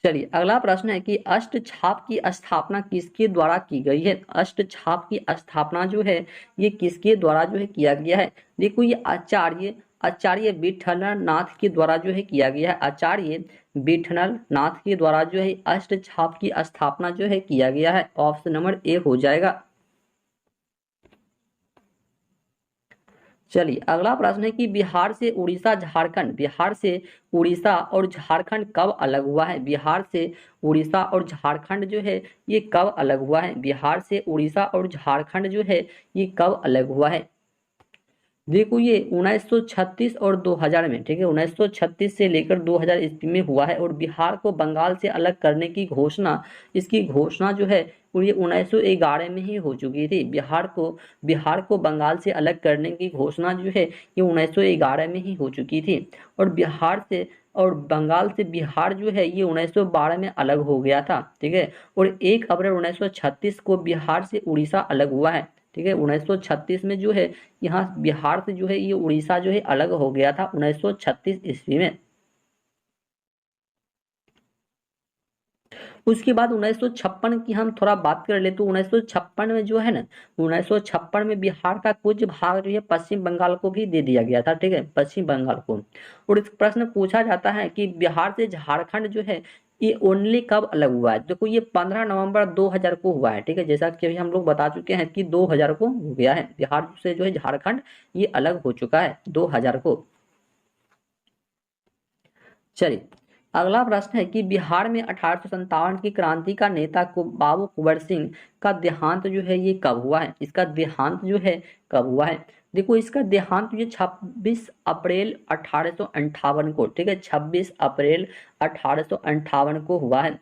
चलिए अगला प्रश्न है कि अष्ट छाप की स्थापना किसके द्वारा की गई है? अष्ट छाप की स्थापना जो है ये किसके द्वारा जो है किया गया है? देखो ये आचार्य आचार्य विठल नाथ के द्वारा जो है किया गया है। आचार्य विठल नाथ के द्वारा जो है अष्ट छाप की स्थापना जो है किया गया है। ऑप्शन नंबर ए हो जाएगा। चलिए अगला प्रश्न है कि बिहार से उड़ीसा झारखंड, बिहार से उड़ीसा और झारखंड कब अलग हुआ है? बिहार से उड़ीसा और झारखंड जो है ये कब अलग हुआ है? बिहार से उड़ीसा और झारखंड जो है ये कब अलग हुआ है? देखो ये 1936 और 2000 में। ठीक है, 1936 से लेकर 2000 ईस्वी में हुआ है। और बिहार को बंगाल से अलग करने की घोषणा, इसकी घोषणा जो है वो ये 1911 में ही हो चुकी थी। बिहार को बंगाल से अलग करने की घोषणा जो है ये 1911 में ही हो चुकी थी। और और बंगाल से बिहार जो है ये 1912 में अलग हो गया था, ठीक है। और 1 अप्रैल 1936 को बिहार से उड़ीसा अलग हुआ है, ठीक है। 1936 में जो है यहाँ बिहार से जो है ये उड़ीसा जो है अलग हो गया था 1936 ईस्वी में। उसके बाद 1956 की हम थोड़ा बात कर ले तो 1956 में जो है ना, 1956 में बिहार का कुछ भाग जो है पश्चिम बंगाल को भी दे दिया गया था, ठीक है, पश्चिम बंगाल को। और इस प्रश्न पूछा जाता है कि बिहार से झारखंड जो है ये ओनली कब अलग हुआ है। देखो ये 15 नवंबर 2000 को हुआ है, ठीक है। जैसा कि अभी हम लोग बता चुके हैं कि 2000 को हो गया है बिहार से जो है झारखंड ये अलग हो चुका है 2000 को। चलिए अगला प्रश्न है कि बिहार में 1857 की क्रांति का नेता को बाबू कुंवर सिंह का देहांत जो है ये कब हुआ है, इसका देहांत जो है कब हुआ है। देखो इसका देहांत जो 26 अप्रैल 1858 को, ठीक है, 26 अप्रैल 1858 को हुआ है।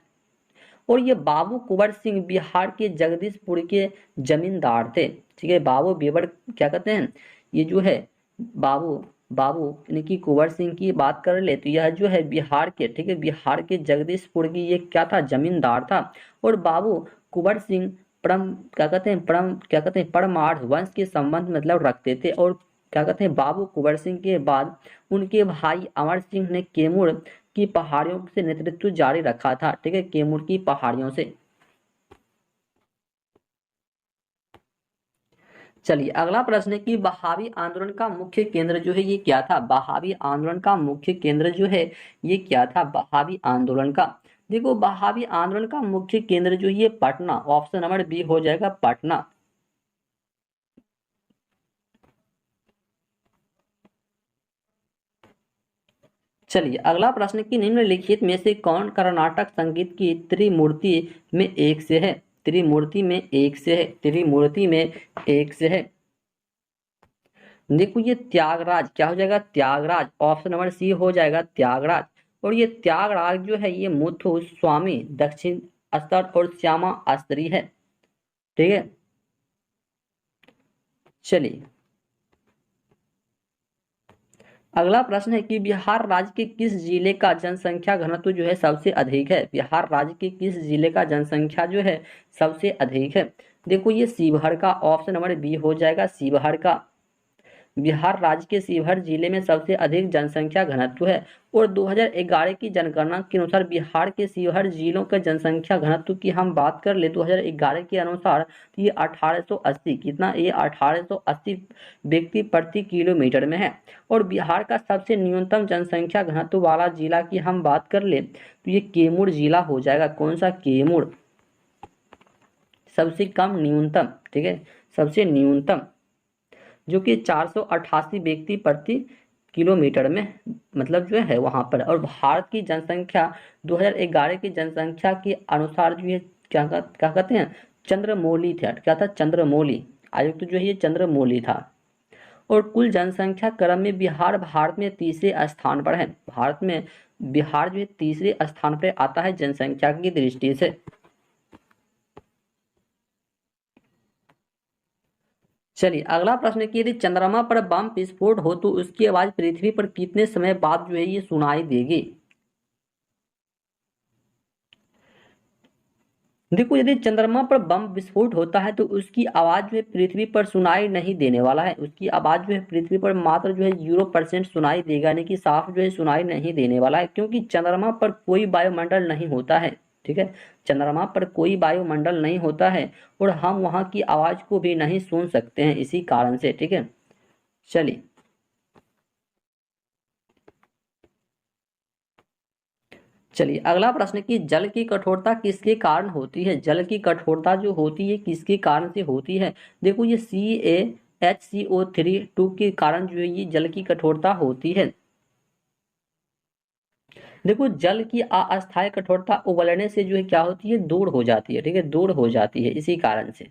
और ये बाबू कुंवर सिंह बिहार के जगदीशपुर के जमींदार थे, ठीक है। बाबू बेवर क्या कहते हैं, ये जो है बाबू बाबू यानी कि कुंवर सिंह की बात कर ले तो यह जो है बिहार के, ठीक है, बिहार के जगदीशपुर की ये क्या था, जमींदार था। और बाबू कुंवर सिंह परम क्या कहते हैं, परमार्थ वंश के संबंध मतलब रखते थे। और क्या कहते हैं, बाबू कुंवर सिंह के बाद उनके भाई अमर सिंह ने कैमूर की पहाड़ियों से नेतृत्व जारी रखा था, ठीक है, कैमूर की पहाड़ियों से। चलिए अगला प्रश्न है कि बहावी आंदोलन का मुख्य केंद्र जो है ये क्या था। बहावी आंदोलन का मुख्य केंद्र जो है ये क्या था, बहावी आंदोलन का। देखो बहावी आंदोलन का मुख्य केंद्र जो है ये पटना, ऑप्शन नंबर बी हो जाएगा पटना। चलिए अगला प्रश्न कि निम्नलिखित में से कौन कर्नाटक संगीत की त्रिमूर्ति में एक से है। त्रिमूर्ति में एक से है, त्रिमूर्ति में एक से है। देखो ये त्यागराज क्या हो जाएगा, त्यागराज, ऑप्शन नंबर सी हो जाएगा त्यागराज। और ये त्यागराज जो है ये मुथु स्वामी दक्षिण स्तर और श्यामा अस्त्री है, ठीक है। चलिए अगला प्रश्न है कि बिहार राज्य के किस जिले का जनसंख्या घनत्व जो है सबसे अधिक है। बिहार राज्य के किस जिले का जनसंख्या जो है सबसे अधिक है। देखो ये शिवहर का, ऑप्शन नंबर बी हो जाएगा शिवहर का। बिहार राज्य के शिवहर जिले में सबसे अधिक जनसंख्या घनत्व है। और 2011 की जनगणना के अनुसार बिहार के शिवहर जिलों के जनसंख्या घनत्व की हम बात कर ले 2011 के अनुसार तो ये 1880 कितना, ये 1880 व्यक्ति प्रति किलोमीटर में है। और बिहार का सबसे न्यूनतम जनसंख्या घनत्व वाला जिला की हम बात कर ले तो ये कैमूर जिला हो जाएगा। कौन सा, कैमूर, सबसे कम न्यूनतम, ठीक है, सबसे न्यूनतम, जो कि 488 व्यक्ति प्रति किलोमीटर में मतलब जो है वहां पर। और भारत की जनसंख्या 2011 की जनसंख्या के अनुसार जो है क्या कहते हैं, चंद्रमौली था, क्या था, चंद्रमौली आयुक्त जो है ये चंद्रमौली था। और कुल जनसंख्या क्रम में बिहार भारत में तीसरे स्थान पर है। भारत में बिहार जो है तीसरे स्थान पर आता है जनसंख्या की दृष्टि से। चलिए अगला प्रश्न कि यदि चंद्रमा पर बम विस्फोट हो तो उसकी आवाज पृथ्वी पर कितने समय बाद जो है ये सुनाई देगी। देखो यदि चंद्रमा पर बम विस्फोट होता है तो उसकी आवाज जो है पृथ्वी पर सुनाई नहीं देने वाला है। उसकी आवाज जो है पृथ्वी पर मात्र जो है 0% सुनाई देगा, यानी कि साफ जो है सुनाई नहीं देने वाला है, क्योंकि चंद्रमा पर कोई वायुमंडल नहीं होता है, ठीक है। चंद्रमा पर कोई वायुमंडल नहीं होता है और हम वहां की आवाज को भी नहीं सुन सकते हैं इसी कारण से, ठीक है। चलिए चलिए अगला प्रश्न कि जल की कठोरता किसके कारण होती है। जल की कठोरता जो होती है किसके कारण से होती है। देखो ये CaHCO3 के कारण जो है ये जल की कठोरता होती है। देखो जल की अस्थायी कठोरता उबलने से जो है क्या होती है, दूर हो जाती है, ठीक है, दूर हो जाती है इसी कारण से।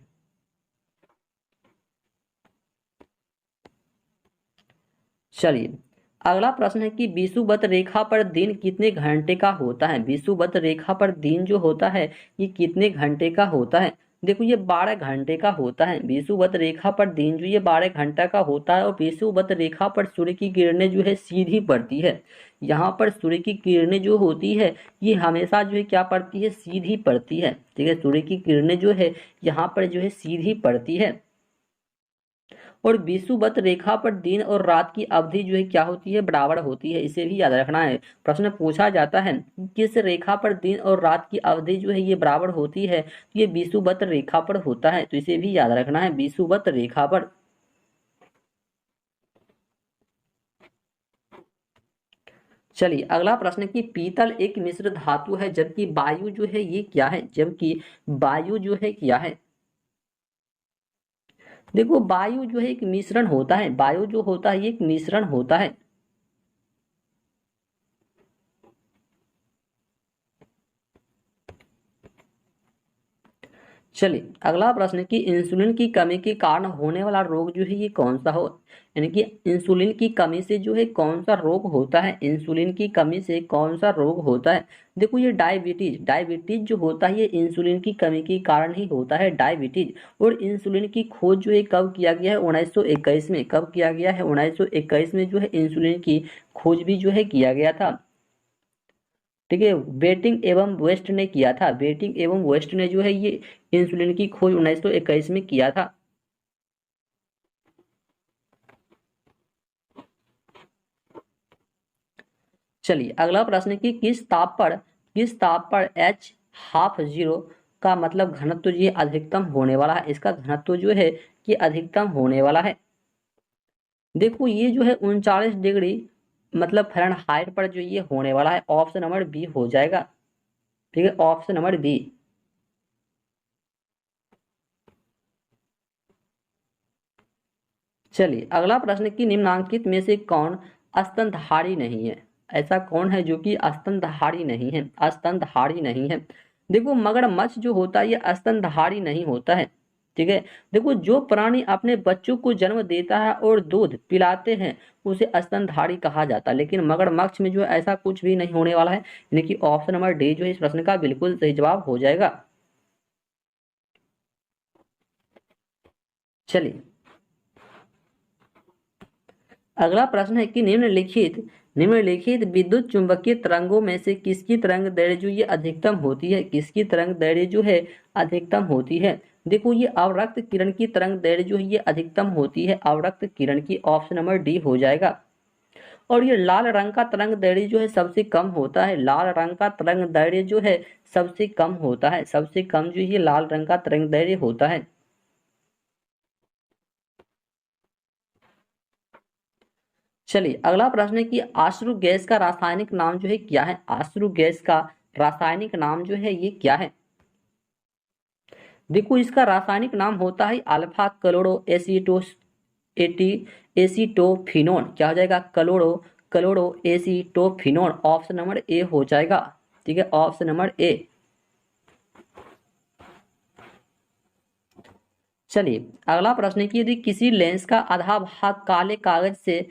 चलिए अगला प्रश्न है कि विषुवत रेखा पर दिन कितने घंटे का होता है। विषुवत रेखा पर दिन जो होता है ये कितने घंटे का होता है। देखो ये 12 घंटे का होता है। विषुवत रेखा पर दिन जो ये 12 घंटा का होता है और विषुवत रेखा पर सूर्य की किरणें जो है सीधी पड़ती है। यहाँ पर सूर्य की किरणें जो होती है ये हमेशा जो है क्या पड़ती है, सीधी पड़ती है। ठीक है, सूर्य की किरणें जो है यहाँ पर जो है सीधी पड़ती है। और विषुवत रेखा पर दिन और रात की अवधि जो है क्या होती है, बराबर होती है। इसे भी याद रखना है। प्रश्न पूछा जाता है कि किस रेखा पर दिन और रात की अवधि जो है ये बराबर होती है, तो ये विषुवत रेखा पर होता है। तो इसे भी याद रखना है, विषुवत रेखा पर। चलिए अगला प्रश्न कि पीतल एक मिश्र धातु है जबकि वायु जो है ये क्या है, जबकि वायु जो है क्या है। देखो वायु जो है एक मिश्रण होता है, वायु जो होता है ये एक मिश्रण होता है। चलिए अगला प्रश्न कि इंसुलिन की कमी के कारण होने वाला रोग जो है ये कौन सा हो, यानी कि इंसुलिन की कमी से जो है कौन सा रोग होता है, इंसुलिन की कमी से कौन सा रोग होता है। देखो ये डायबिटीज, डायबिटीज जो होता है ये इंसुलिन की कमी के कारण ही होता है, डायबिटीज। और इंसुलिन की खोज जो है कब किया गया है, 1921 में। कब किया गया है, 1921 में जो है इंसुलिन की खोज भी जो है किया गया था। ठीक है, बेटिंग एवं वेस्ट ने किया था, बेटिंग एवं वेस्ट ने जो है ये इंसुलिन की खोज 1921 में किया था। चलिए अगला प्रश्न कि किस ताप पर एच हाफ जीरो का मतलब घनत्व जो है अधिकतम होने वाला है, इसका घनत्व जो है कि अधिकतम होने वाला है। देखो ये जो है 39 डिग्री मतलब फ़ारेनहाइट पर जो ये होने वाला है, ऑप्शन नंबर बी हो जाएगा। ठीक है, ऑप्शन नंबर बी। चलिए अगला प्रश्न कि निम्नांकित में से कौन स्तनधारी नहीं है, ऐसा कौन है जो कि स्तनधारी नहीं है, स्तनधारी नहीं है। देखो मगरमच्छ जो होता है ये स्तनधारी नहीं होता है। ठीक है, देखो जो प्राणी अपने बच्चों को जन्म देता है और दूध पिलाते हैं उसे स्तनधारी कहा जाता है, लेकिन मगरमच्छ में जो है ऐसा कुछ भी नहीं होने वाला है, यानी कि ऑप्शन नंबर डी जो है इस प्रश्न का बिल्कुल सही जवाब हो जाएगा। चलिए अगला प्रश्न है कि निम्नलिखित विद्युत चुंबकीय तरंगों में से किसकी तरंग दैर्ध्य जो ये अधिकतम होती है, किसकी तरंग दैर्ध्य जो है अधिकतम होती है। देखो ये अवरक्त किरण की तरंग दैर्ध्य जो है ये अधिकतम होती है, अवरक्त किरण की, ऑप्शन नंबर डी हो जाएगा। और ये लाल रंग का तरंग दैर्ध्य जो है सबसे कम होता है, लाल रंग का तरंग दैर्ध्य जो है सबसे कम होता है, सबसे कम जो ये लाल रंग का तरंग दैर्ध्य होता है। चलिए अगला प्रश्न है कि आश्रु गैस का रासायनिक नाम जो है क्या है, आश्रु गैस का रासायनिक नाम जो है ये क्या है। देखो इसका रासायनिक नाम होता है अल्फा क्लोरो एटी एसीटोफिनोन। क्या हो जाएगा, chloro acetophenone, option number A हो जाएगा। ठीक है, ऑप्शन नंबर ए। चलिए अगला प्रश्न है कि यदि किसी लेंस का आधा भाग काले कागज से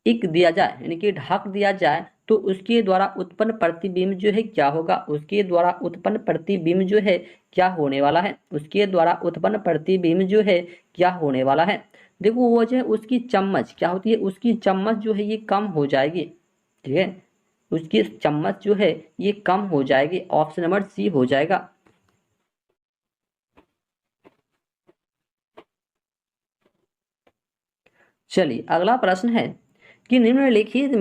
इक दिया जाए, यानी कि ढक दिया जाए, तो उसके द्वारा उत्पन्न प्रतिबिंब जो है क्या होगा, उसके द्वारा उत्पन्न प्रतिबिंब जो है क्या होने वाला है, उसके द्वारा उत्पन्न प्रतिबिंब जो है क्या होने वाला है। देखो वो जो है उसकी चम्मच क्या होती है, उसकी चम्मच जो है ये कम हो जाएगी। ठीक है, उसकी चम्मच जो है ये कम हो जाएगी, ऑप्शन नंबर सी हो जाएगा। चलिए अगला प्रश्न है कि निम्नलिखित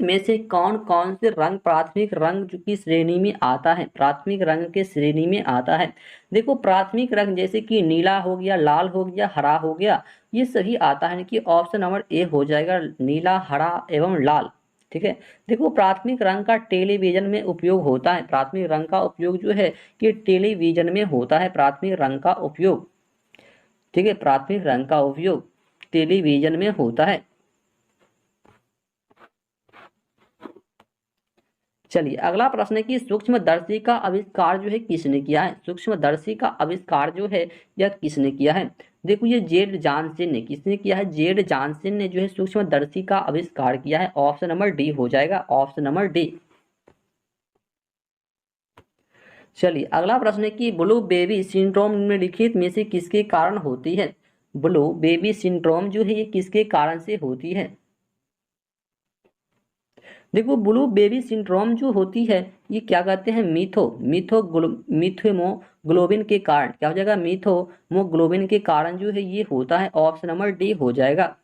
में से कौन कौन से रंग प्राथमिक रंग जो की श्रेणी में आता है, प्राथमिक रंग के श्रेणी में आता है। देखो प्राथमिक रंग जैसे कि नीला हो गया, लाल हो गया, हरा हो गया, ये सही आता है कि ऑप्शन नंबर ए हो जाएगा, नीला, हरा एवं लाल। ठीक है, देखो प्राथमिक रंग का टेलीविजन में उपयोग होता है, प्राथमिक रंग का उपयोग जो है कि टेलीविजन में होता है, प्राथमिक रंग का उपयोग। ठीक है, प्राथमिक रंग का उपयोग टेलीविजन में होता है। चलिए अगला प्रश्न है कि सूक्ष्मदर्शी का आविष्कार जो है किसने किया है, सूक्ष्मदर्शी का आविष्कार जो है यह किसने किया है। देखो ये जेड जानसन ने, किसने किया है, जेड जानसन ने जो है सूक्ष्मदर्शी का आविष्कार किया है, ऑप्शन नंबर डी हो जाएगा, ऑप्शन नंबर डी। चलिए अगला प्रश्न है कि ब्लू बेबी सिंड्रोम निम्नलिखित में से किसके कारण होती है। ब्लू बेबी सिंड्रोम जो है ये किसके कारण से होती है। देखो ब्लू बेबी सिंड्रोम जो होती है ये क्या कहते हैं, मिथोमोग्लोबिन के कारण, क्या हो जाएगा, मिथोमोग्लोबिन के कारण जो है ये होता है। ऑप्शन नंबर डी हो जाएगा।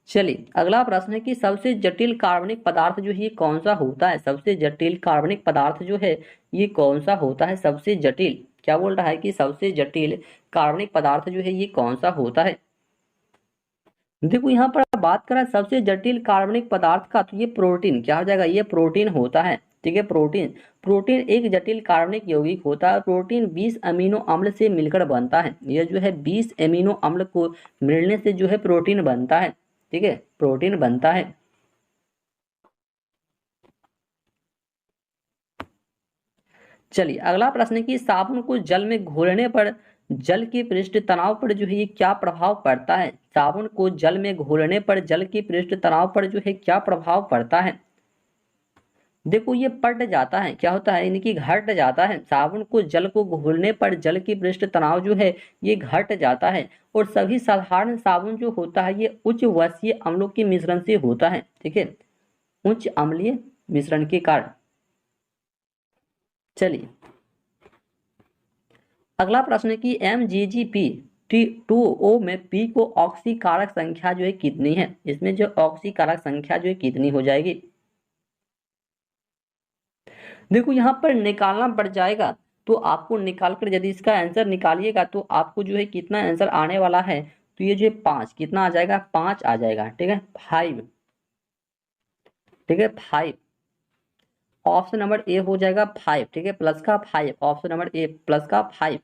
चलिए अगला प्रश्न है कि सबसे जटिल कार्बनिक पदार्थ जो है ये कौन सा होता है। सबसे जटिल कार्बनिक पदार्थ जो है ये कौन सा होता है। सबसे जटिल, क्या बोल रहा है कि सबसे जटिल कार्बनिक पदार्थ जो है ये कौन सा होता है। देखो यहाँ पर बात करें सबसे जटिल कार्बनिक पदार्थ का, तो ये प्रोटीन, क्या हो जाएगा, ये प्रोटीन होता है। ठीक है, प्रोटीन। प्रोटीन एक जटिल कार्बनिक यौगिक होता है। प्रोटीन 20 अमीनो अम्ल से मिलकर बनता है। यह जो है 20 अमीनो अम्ल को मिलने से जो है प्रोटीन बनता है। ठीक है, प्रोटीन बनता है। चलिए अगला प्रश्न है कि साबुन को जल में घोलने पर जल के पृष्ठ तनाव पर जो है ये क्या प्रभाव पड़ता है। साबुन को जल में घोलने पर जल के पृष्ठ तनाव पर जो है क्या प्रभाव पड़ता है। देखो ये पट जाता है, क्या होता है, इनकी घट जाता है। साबुन को जल को घोलने पर जल की पृष्ठ तनाव जो है ये घट जाता है। और सभी साधारण साबुन जो होता है ये उच्च वसीय अम्लों के मिश्रण से होता है। ठीक है, उच्च अम्लीय मिश्रण के कारण। चलिए अगला प्रश्न है कि MgGp T2O में P को ऑक्सीकारक संख्या जो है कितनी है। इसमें जो ऑक्सीकारक संख्या जो है कितनी हो जाएगी। देखो यहाँ पर निकालना पड़ जाएगा, तो आपको निकाल कर यदि इसका आंसर निकालिएगा तो आपको जो है कितना आंसर आने वाला है, तो ये जो है 5, कितना आ जाएगा, 5 आ जाएगा। ठीक है, 5। ठीक है, 5। ऑप्शन नंबर ए हो जाएगा 5। ठीक है, प्लस का 5, ऑप्शन नंबर ए प्लस का 5।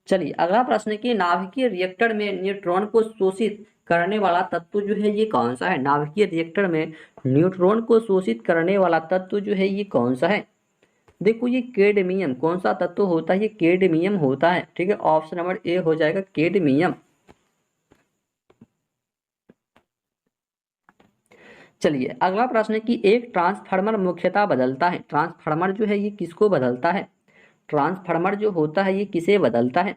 चलिए अगला प्रश्न है कि नाभिकीय रिएक्टर में न्यूट्रॉन को शोषित करने वाला तत्व जो है ये कौन सा है। नाभिकीय रिएक्टर में न्यूट्रॉन को शोषित करने वाला तत्व जो है ये कौन सा है। देखो ये केडमियम, कौन सा तत्व होता है, ये केडमियम होता है। ठीक है, ऑप्शन नंबर ए हो जाएगा केडमियम। चलिए अगला प्रश्न है कि एक ट्रांसफार्मर मुख्यतः बदलता है। ट्रांसफार्मर जो है ये किसको बदलता है। ट्रांसफार्मर जो होता है ये किसे बदलता है।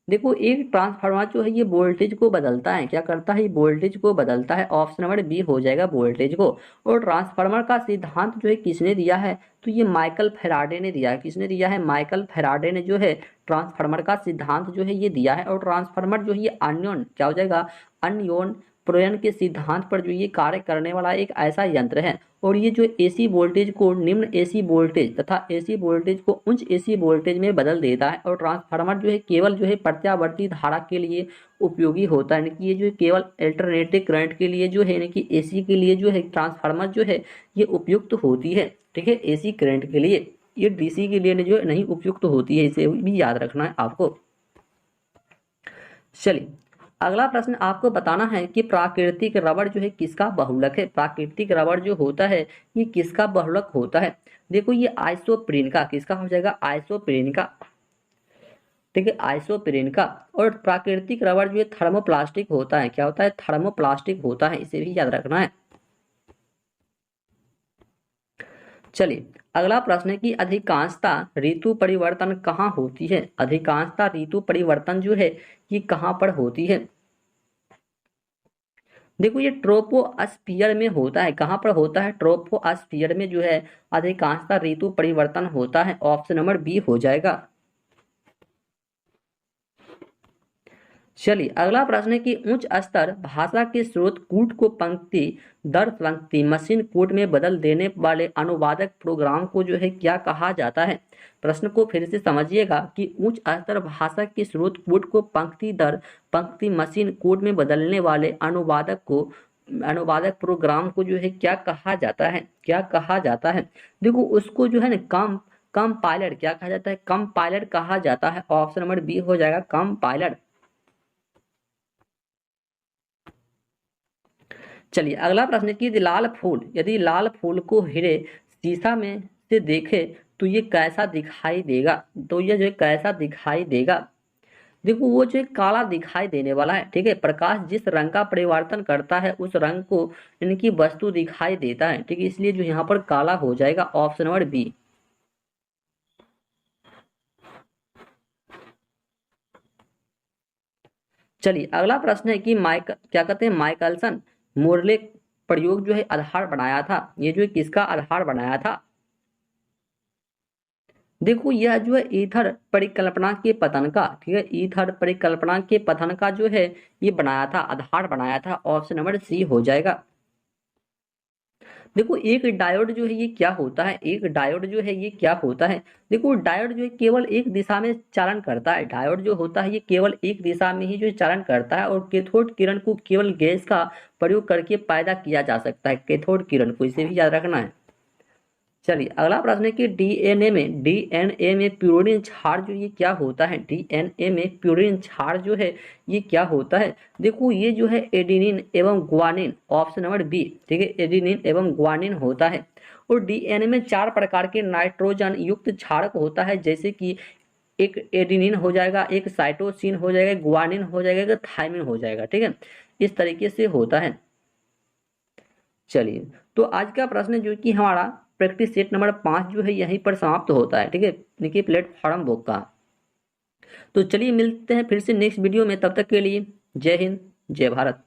देखो एक ट्रांसफार्मर जो है ये वोल्टेज को बदलता है। क्या करता है, ये वोल्टेज को बदलता है। ऑप्शन नंबर बी हो जाएगा वोल्टेज को। और ट्रांसफार्मर का सिद्धांत जो है किसने दिया है, तो ये माइकल फेराडे ने दिया है। किसने दिया है, माइकल फेराडे ने जो है ट्रांसफार्मर का सिद्धांत जो है ये दिया है। और ट्रांसफार्मर जो है ये अन्योन, क्या हो जाएगा, अन्योन प्रेरण के सिद्धांत पर जो ये कार्य करने वाला एक ऐसा यंत्र है। और ये जो एसी वोल्टेज को निम्न एसी वोल्टेज तथा एसी वोल्टेज को उच्च एसी वोल्टेज में बदल देता है। और ट्रांसफार्मर जो है केवल जो है प्रत्यावर्ती धारा के लिए उपयोगी होता है। यानी कि ये जो है केवल अल्टरनेटिव करंट के लिए जो है, यानी कि एसी के लिए जो है ट्रांसफार्मर जो है ये उपयुक्त होती है। ठीक है, एसी करंट के लिए, ये डीसी के लिए जो नहीं उपयुक्त होती है, इसे भी याद रखना है आपको। चलिए अगला प्रश्न आपको बताना है कि प्राकृतिक रबड़ जो है किसका बहुलक है। प्राकृतिक रबड़ जो होता है ये किसका बहुलक होता है। देखो ये आइसोप्रीन का, किसका हो जाएगा, आइसोप्रीन का। ठीक है, आइसोप्रीन का। और प्राकृतिक रबड़ जो है थर्मोप्लास्टिक होता है। क्या होता है, थर्मोप्लास्टिक होता है, इसे भी याद रखना है। चलिए अगला प्रश्न है कि अधिकांशता ऋतु परिवर्तन कहाँ होती है। अधिकांशता ऋतु परिवर्तन जो है ये कहाँ पर होती है। देखो ये ट्रोपोस्फियर में होता है। कहाँ पर होता है, ट्रोपोस्फियर में जो है अधिकांशता ऋतु परिवर्तन होता है। ऑप्शन नंबर बी हो जाएगा। चलिए अगला प्रश्न है कि उच्च स्तर भाषा के स्रोत कूट को पंक्ति दर पंक्ति मशीन कोड में बदल देने वाले अनुवादक प्रोग्राम को जो है क्या कहा जाता है। प्रश्न को फिर से समझिएगा कि उच्च स्तर भाषा के स्रोत कोड को पंक्ति दर पंक्ति मशीन कोड में बदलने वाले अनुवादक प्रोग्राम को जो है क्या कहा जाता है, क्या कहा जाता है। देखो उसको जो है ना कम पायलट, क्या कहा जाता है, कम पायलट कहा जाता है। ऑप्शन नंबर बी हो जाएगा कम पायलट। चलिए अगला प्रश्न है कि यदि लाल फूल को हीरे शीशा में से देखे तो ये कैसा दिखाई देगा। तो ये जो है कैसा दिखाई देगा। देखो वो जो है काला दिखाई देने वाला है, ठीक है। प्रकाश जिस रंग का परिवर्तन करता है उस रंग को इनकी वस्तु दिखाई देता है, ठीक है। इसलिए जो यहाँ पर काला हो जाएगा ऑप्शन नंबर बी। चलिए अगला प्रश्न है कि क्या कहते हैं माइकलसन मोरले प्रयोग जो है आधार बनाया था, ये जो है किसका आधार बनाया था। देखो यह जो है ईथर परिकल्पना के पतन का, ठीक है, ईथर परिकल्पना के पतन का जो है ये बनाया था, आधार बनाया था। ऑप्शन नंबर सी हो जाएगा। देखो एक डायोड जो है ये क्या होता है, एक डायोड जो है ये क्या होता है। देखो डायोड जो है केवल एक दिशा में चालन करता है, डायोड जो होता है ये केवल एक दिशा में ही जो है चालन करता है, और कैथोड किरण को केवल गैस का प्रयोग करके पैदा किया जा सकता है, कैथोड किरण को, इसे भी याद रखना है। चलिए अगला प्रश्न है कि डीएनए में प्यूरिन क्षार जो ये क्या होता है, डीएनए में प्यूरिन क्षार जो है ये क्या होता है। देखो ये जो है एडेनिन एवं ग्वानिन, ऑप्शन नंबर बी, ठीक है, एडेनिन एवं ग्वानिन होता है। और डीएनए में 4 प्रकार के नाइट्रोजन युक्त क्षारक होता है, जैसे कि एक एडेनिन हो जाएगा, एक साइटोसिन हो जाएगा, ग्वानिन हो जाएगा, एक थायमिन हो जाएगा, ठीक है। इस तरीके से होता है। चलिए तो आज का प्रश्न जो कि हमारा प्रैक्टिस सेट नंबर 5 जो है यहीं पर समाप्त होता है, ठीक है, देखिए प्लेटफॉर्म बुक का। तो चलिए मिलते हैं फिर से नेक्स्ट वीडियो में, तब तक के लिए जय हिंद जय भारत।